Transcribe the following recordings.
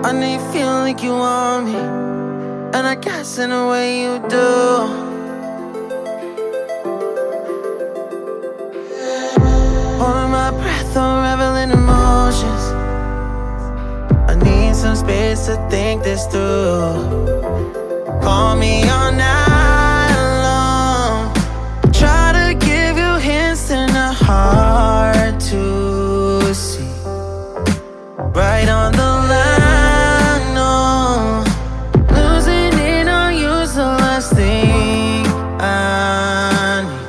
I know you feel like you want me, and I guess in a way you do. Holding my breath, unraveling emotions. I need some space to think this through. Call me all night long. Try to give you hints and a hard to see. Right on the line, no. Losing it on you's the last thing I need.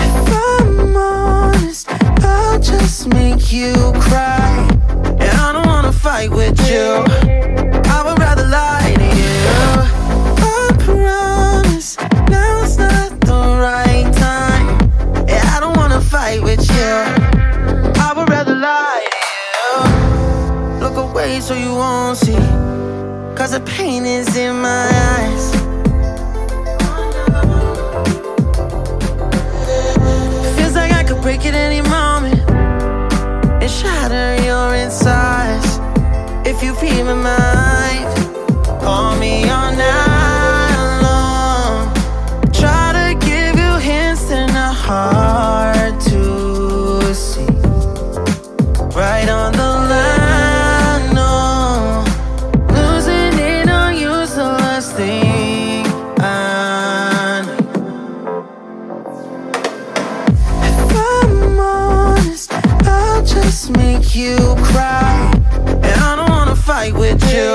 If I'm honest, I'll just make you cry. And I don't wanna fight with you. I would rather lie to you. I promise now's not the right time. Yeah, I don't wanna fight with you. I would rather lie to you. Look away so you won't see, 'cause the pain is in my eyes. Feels like I could break at any moment and shatter your insides. If you read my mind, call me all night long. Try to give you hints and a hard to see. Right on the line, no. Losing it on you's the last thing I need. If I'm honest, I'll just make you cry. And I don't wanna fight with you.